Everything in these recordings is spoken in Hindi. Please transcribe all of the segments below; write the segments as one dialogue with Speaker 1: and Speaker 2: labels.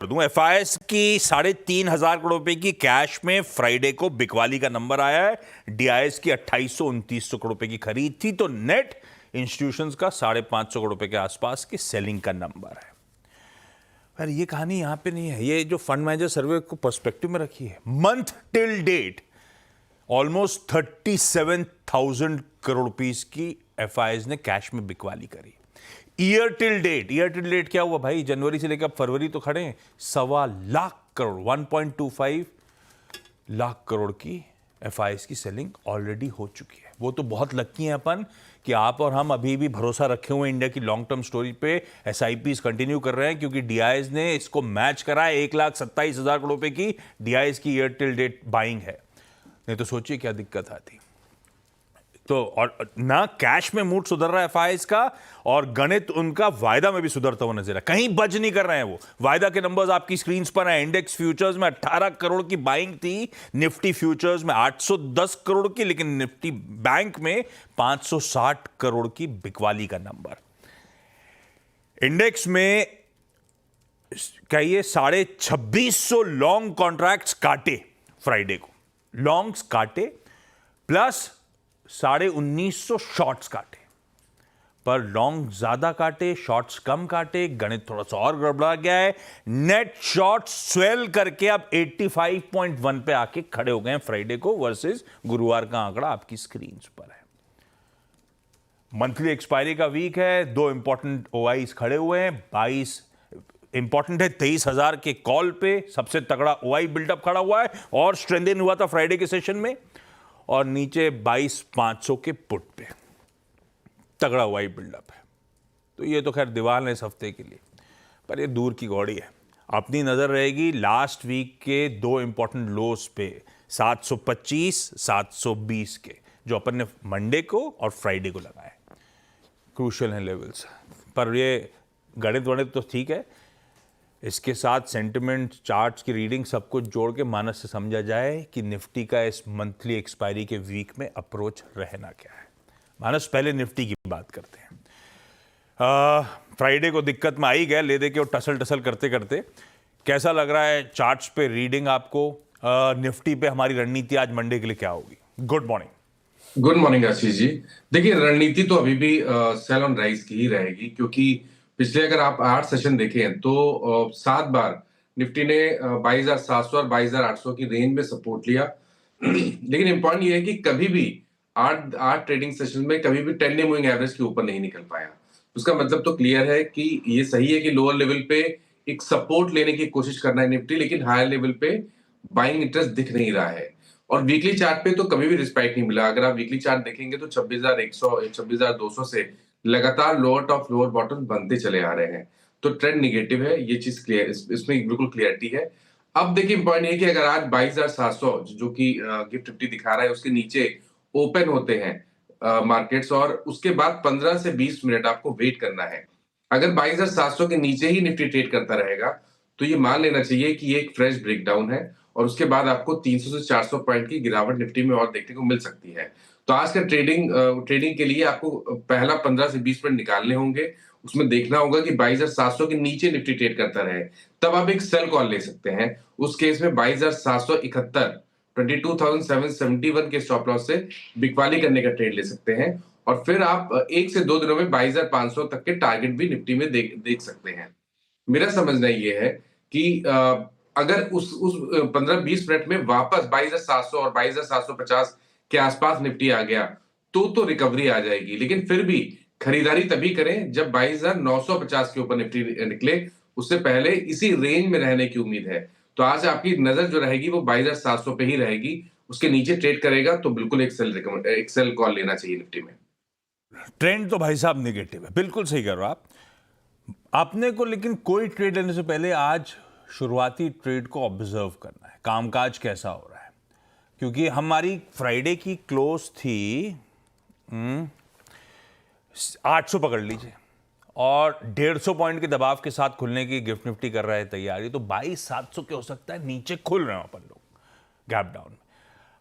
Speaker 1: दूं एफआईएस की 3,500 करोड़ रुपए की कैश में फ्राइडे को बिकवाली का नंबर आया है। डीआईएस की 2800-2900 करोड़ रुपए की खरीद थी, तो नेट इंस्टीट्यूशंस का 550 करोड़ रुपए के आसपास की सेलिंग का नंबर है। पर ये कहानी यहां पे नहीं है, ये जो फंड मैनेजर सर्वे को पर्सपेक्टिव में रखी है। Month till date almost 37,000 crore rupees की एफआईएस ने कैश में बिकवाली करी। ईयर टिल डेट क्या हुआ भाई? जनवरी से लेकर फरवरी तो खड़े हैं, 1.25 करोड़ 1.25 लाख करोड़ की एफआईएस की सेलिंग ऑलरेडी हो चुकी है। वो तो बहुत लकी हैं अपन कि आप और हम अभी भी भरोसा रखे हुए इंडिया की लॉन्ग टर्म स्टोरी पे एसआईपीज कंटिन्यू कर रहे हैं, क्योंकि डीआईएस ने इसको मैच करा है। 1,27,000 करोड़ रुपए की डीआईएस की ईयर टिल डेट बाइंग है। नहीं तो सोचिए क्या दिक्कत आती। तो और ना कैश में मूड सुधर रहा है एफआईएस का, और गणित उनका वायदा में भी सुधरता हुआ नजर है। कहीं बज नहीं कर रहे हैं वो। वायदा के नंबर्स आपकी स्क्रीन पर हैं। इंडेक्स फ्यूचर्स में 18 करोड़ की बाइंग थी, निफ्टी फ्यूचर्स में 810 करोड़ की, लेकिन निफ्टी बैंक में 560 करोड़ की बिकवाली का नंबर। इंडेक्स में कहिए 2650 लॉन्ग कॉन्ट्रैक्ट्स काटे फ्राइडे को, लॉन्ग्स काटे प्लस 1950 शॉर्ट्स काटे। पर लॉन्ग ज्यादा काटे, शॉर्ट्स कम काटे, गणित थोड़ा सा और गड़बड़ा गया है। नेट शॉर्ट्स स्वेल करके अब 85.1 पे आके खड़े हो गए हैं फ्राइडे को, वर्सेस गुरुवार का आंकड़ा आपकी स्क्रीन पर है। मंथली एक्सपायरी का वीक है, दो इंपॉर्टेंट ओआईस खड़े हुए हैं। 22 इंपॉर्टेंट है, 23,000 के कॉल पे सबसे तगड़ा ओआई बिल्डअप खड़ा हुआ है और स्ट्रेंथन हुआ था फ्राइडे के सेशन में, और नीचे 22,500 के पुट पे तगड़ा ओआई बिल्डअप है। तो ये तो खैर दीवार है इस हफ्ते के लिए, पर ये दूर की घोड़ी है। अपनी नजर रहेगी लास्ट वीक के दो इंपॉर्टेंट लोस पे, 725 720 के, जो अपन ने मंडे को और फ्राइडे को लगाए। क्रूशियल हैं लेवल्स। पर ये गणित वणित तो ठीक है, इसके साथ सेंटिमेंट, चार्ट्स की रीडिंग सब कुछ जोड़ के मानस से समझा जाए कि निफ्टी का इस मंथली एक्सपायरी के वीक में अप्रोच रहना क्या है। मानस पहले निफ्टी की बात करते हैं। फ्राइडे को दिक्कत में आई गया ले दे के और टसल करते करते। कैसा लग रहा है चार्ट्स पे रीडिंग आपको? निफ्टी पे हमारी रणनीति आज मंडे के लिए क्या होगी? Good morning.
Speaker 2: Good morning Ashish ji. देखिए, रणनीति तो अभी भी सेल ऑन राइज की ही रहेगी, क्योंकि पिछले अगर आप 8 सेशन देखें तो 7 बार निफ्टी ने 22,700 और 22,800 की रेंज में सपोर्ट लिया। लेकिन इंपॉर्टेंट ये है कि कभी भी 8 ट्रेडिंग सेशन में कभी भी 10 डे मूविंग एवरेज के ऊपर नहीं निकल पाया। उसका मतलब तो क्लियर है कि ये सही है कि लोअर लेवल पे एक सपोर्ट लेने की कोशिश करना है निफ्टी, लेकिन हायर लेवल पे बाइंग इंटरेस्ट दिख नहीं रहा है। और वीकली चार्ट पे तो कभी भी रिस्पेक्ट नहीं मिला। अगर आप वीकली चार्ट देखेंगे तो 26,100 26,200 से लगातार लोअर टॉप लोअर बॉटम बनते चले आ रहे हैं। तो ट्रेंड निगेटिव है, ये चीज क्लियर, इसमें बिल्कुल क्लियरिटी है। अब देखिए, इंपॉर्टेंट ये कि अगर आज 22,700 जो कि गिफ्ट निफ्टी दिखा रहा है, उसके नीचे ओपन होते हैं मार्केट्स, और उसके बाद 15 से 20 मिनट आपको वेट करना है। अगर 22,700 के नीचे ही निफ्टी ट्रेड करता रहेगा तो ये मान लेना चाहिए कि ये एक फ्रेश ब्रेकडाउन है, और उसके बाद आपको 300 से 400 पॉइंट की गिरावट निफ्टी में और देखने को मिल सकती है। तो आज का ट्रेडिंग के लिए आपको पहला 15 से 20 मिनट निकालने होंगे। उसमें देखना होगा कि 22,700 के नीचे निफ्टी ट्रेड करता रहे, तब आप एक सेल कॉल ले सकते हैं। उस केस में 22,771 22,771 के स्टॉप लॉस से बिकवाली करने का ट्रेड ले सकते हैं, और फिर आप 1 से 2 दिनों में 22,500 तक के टारगेट भी निफ्टी में देख सकते हैं। मेरा समझना ये है कि अगर उस 15-20 मिनट में वापस 22,700 और 22,750 के आसपास निफ्टी आ गया तो रिकवरी आ जाएगी। लेकिन फिर भी खरीदारी तभी करें जब 22,950 के ऊपर निफ्टी निकले। उससे पहले इसी रेंज में रहने की उम्मीद है। तो आज आपकी नजर जो रहेगी वो 22,700 पे ही रहेगी। उसके नीचे ट्रेड करेगा तो बिल्कुल एक सेल कॉल लेना चाहिए निफ्टी में।
Speaker 1: ट्रेंड तो भाई साहब नेगेटिव है, बिल्कुल सही कर रहे हो आप। आपने को लेकिन कोई ट्रेड लेने से पहले आज शुरुआती ट्रेड को ऑब्जर्व करना है, कामकाज कैसा हो रहा है। क्योंकि हमारी फ्राइडे की क्लोज थी 800 पकड़ लीजिए, और 150 पॉइंट के दबाव के साथ खुलने की गिफ्ट निफ्टी कर रहा है तैयारी। तो 22,700 के हो सकता है नीचे खुल रहे हो अपन लोग गैप डाउन में।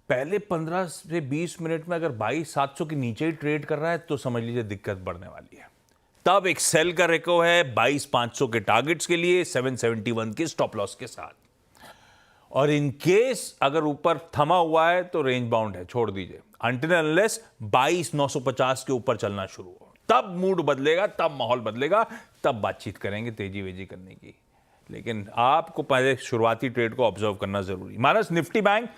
Speaker 1: पहले 15 से 20 मिनट में अगर 22,700 के नीचे ही ट्रेड कर रहा है तो समझ लीजिए दिक्कत बढ़ने वाली है। तब एक सेल का रेको है 22,500 के टारगेट्स के लिए 771 के स्टॉप लॉस के साथ। और इन केस अगर ऊपर थमा हुआ है तो रेंज बाउंड है, छोड़ दीजिए अनटिल अनलेस 22,950 के ऊपर चलना शुरू हो, तब मूड बदलेगा, तब माहौल बदलेगा, तब बातचीत करेंगे तेजी वेजी करने की। लेकिन आपको पहले शुरुआती ट्रेड को ऑब्जर्व करना जरूरी। मानस, निफ्टी बैंक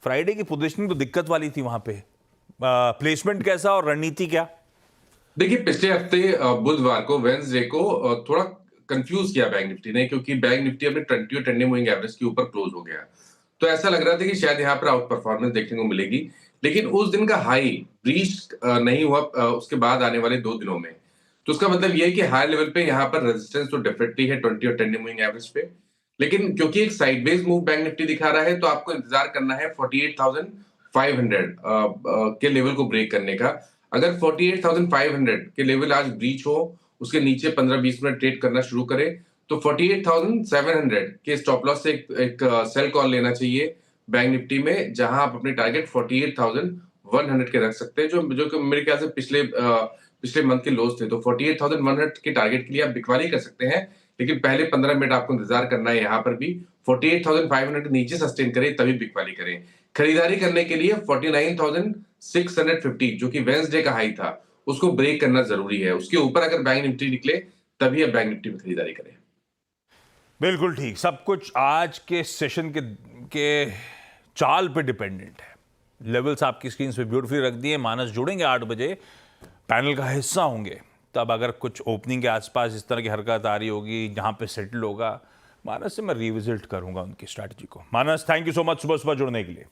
Speaker 1: फ्राइडे की पोजीशनिंग तो दिक्कत वाली थी, वहां पे प्लेसमेंट कैसा और रणनीति क्या?
Speaker 2: देखिए, पिछले हफ्ते बुधवार को, वेंसडे को थोड़ा कंफ्यूज किया बैंक निफ्टी ने, क्योंकि बैंक निफ्टी अपने 20 और ट्रेंडिंग मूविंग एवरेज के ऊपर क्लोज हो गया। तो ऐसा लग रहा था कि शायद यहाँ पर आउट परफॉर्मेंस देखने को मिलेगी, लेकिन उस दिन का हाई ब्रीच नहीं हुआ उसके बाद आने वाले 2 दिनों में। तो उसका मतलब ये है कि हाई लेवल पे यहाँ पर रेजिस्टेंस तो डेफिनेटली है 20 और ट्रेंडिंग मूविंग एवरेज पे, लेकिन क्योंकि एक साइडवेज मूव बैंक निफ्टी दिखा रहा है, तो आपको इंतजार करना है 48,500 के लेवल को ब्रेक करने का। अगर 48,500 के लेवल आज ब्रीच हो, उसके नीचे 15-20 मिनट ट्रेड करना शुरू करे, तो 48,700 के स्टॉप लॉस से एक सेल कॉल लेना चाहिए बैंक निफ्टी में, जहां आप अपने टारगेट 48,100 के रख सकते हैं, जो कि मेरे ख्याल से पिछले मंथ के लोस थे। तो 48,100 के टारगेट के लिए आप बिकवाली कर सकते हैं, लेकिन पहले 15 मिनट आपको इंतजार करना है। यहाँ पर भी 48,500 के नीचे सस्टेन करें तभी बिकवाली करें। खरीदारी करने के लिए 49,650 जो कि वेंसडे का हाई था, उसको ब्रेक करना जरूरी है। उसके ऊपर अगर बैंक निफ्टी निकले तभी आप बैंक निफ्टी में खरीदारी करें।
Speaker 1: बिल्कुल ठीक, सब कुछ आज के सेशन के चाल पे डिपेंडेंट है। लेवल्स आपकी स्क्रीन पे ब्यूटीफुली रख दिए। मानस जुड़ेंगे 8 बजे, पैनल का हिस्सा होंगे, तब अगर कुछ ओपनिंग के आसपास इस तरह की हरकत आ रही होगी जहां पे सेटल होगा, मानस से मैं रिविजिट करूंगा उनकी स्ट्रैटेजी को। मानस, थैंक यू सो मच सुबह सुबह जुड़ने के लिए।